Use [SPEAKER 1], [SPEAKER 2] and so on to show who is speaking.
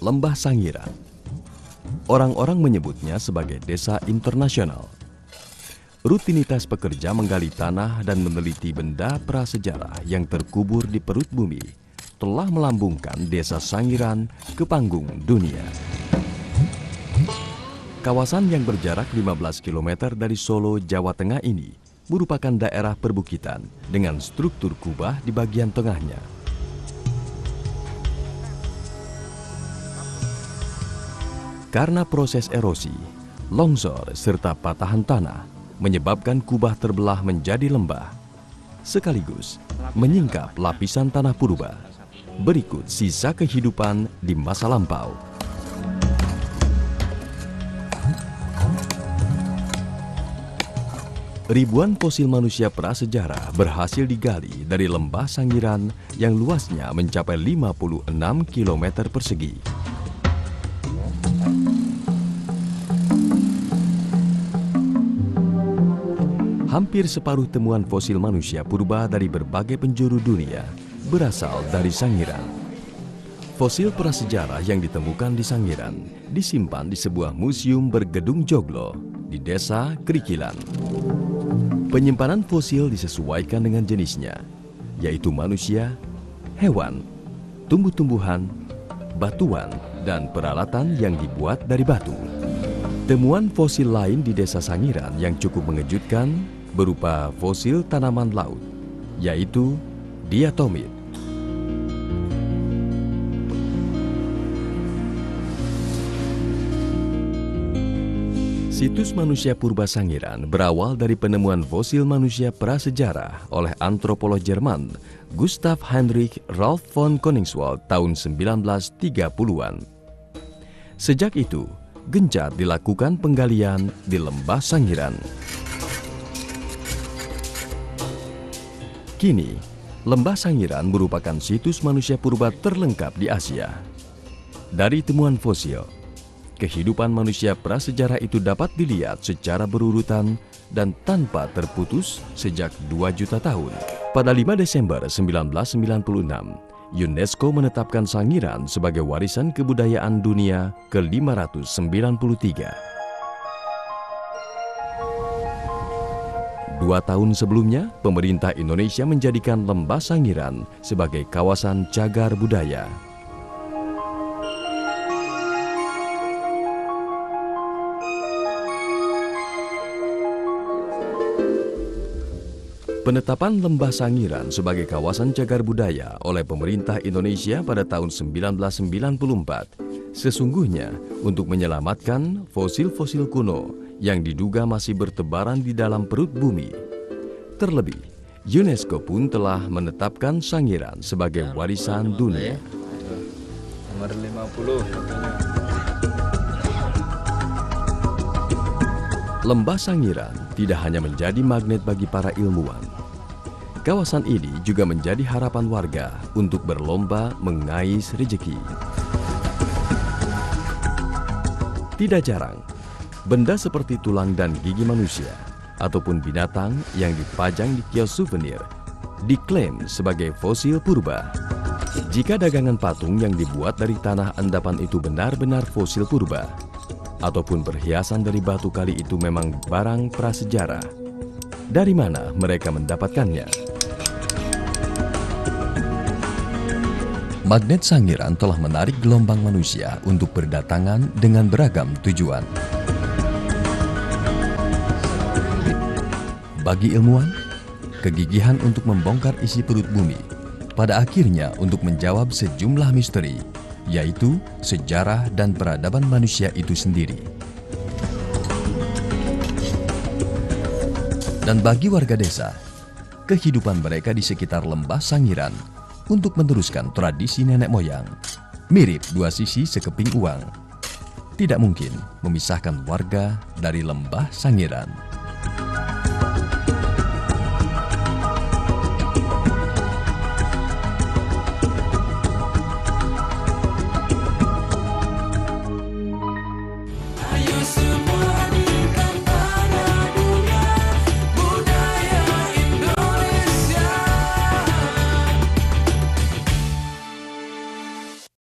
[SPEAKER 1] Lembah Sangiran. Orang-orang menyebutnya sebagai desa internasional. Rutinitas pekerja menggali tanah dan meneliti benda prasejarah yang terkubur di perut bumi telah melambungkan desa Sangiran ke panggung dunia. Kawasan yang berjarak 15 km dari Solo, Jawa Tengah ini merupakan daerah perbukitan dengan struktur kubah di bagian tengahnya. Karena proses erosi, longsor serta patahan tanah menyebabkan kubah terbelah menjadi lembah, sekaligus menyingkap lapisan tanah purba. Berikut sisa kehidupan di masa lampau. Ribuan fosil manusia prasejarah berhasil digali dari lembah Sangiran yang luasnya mencapai 56 km persegi. Hampir separuh temuan fosil manusia purba dari berbagai penjuru dunia berasal dari Sangiran. Fosil prasejarah yang ditemukan di Sangiran disimpan di sebuah museum bergedung joglo di desa Krikilan. Penyimpanan fosil disesuaikan dengan jenisnya, yaitu manusia, hewan, tumbuh-tumbuhan, batuan, dan peralatan yang dibuat dari batu. Temuan fosil lain di desa Sangiran yang cukup mengejutkan berupa fosil tanaman laut, yaitu diatomit. Situs manusia purba Sangiran berawal dari penemuan fosil manusia prasejarah oleh antropolog Jerman Gustav Heinrich Ralph von Koningswald tahun 1930-an. Sejak itu, gencar dilakukan penggalian di lembah Sangiran. Kini, lembah Sangiran merupakan situs manusia purba terlengkap di Asia. Dari temuan fosil, kehidupan manusia prasejarah itu dapat dilihat secara berurutan dan tanpa terputus sejak 2 juta tahun. Pada 5 Desember 1996, UNESCO menetapkan Sangiran sebagai warisan kebudayaan dunia ke-593. 2 tahun sebelumnya, pemerintah Indonesia menjadikan lembah Sangiran sebagai kawasan cagar budaya. Penetapan lembah Sangiran sebagai kawasan cagar budaya oleh pemerintah Indonesia pada tahun 1994 sesungguhnya untuk menyelamatkan fosil-fosil kuno yang diduga masih bertebaran di dalam perut bumi. Terlebih, UNESCO pun telah menetapkan Sangiran sebagai warisan dunia.
[SPEAKER 2] Nomor 50 fotonya.
[SPEAKER 1] Lembah Sangiran tidak hanya menjadi magnet bagi para ilmuwan. Kawasan ini juga menjadi harapan warga untuk berlomba mengais rezeki. Tidak jarang, benda seperti tulang dan gigi manusia ataupun binatang yang dipajang di kios souvenir diklaim sebagai fosil purba. Jika dagangan patung yang dibuat dari tanah endapan itu benar-benar fosil purba, ataupun perhiasan dari batu kali itu memang barang prasejarah, dari mana mereka mendapatkannya? Magnet Sangiran telah menarik gelombang manusia untuk berdatangan dengan beragam tujuan. Bagi ilmuwan, kegigihan untuk membongkar isi perut bumi, pada akhirnya untuk menjawab sejumlah misteri, yaitu sejarah dan peradaban manusia itu sendiri. Dan bagi warga desa, kehidupan mereka di sekitar lembah Sangiran untuk meneruskan tradisi nenek moyang, mirip dua sisi sekeping uang. Tidak mungkin memisahkan warga dari lembah Sangiran.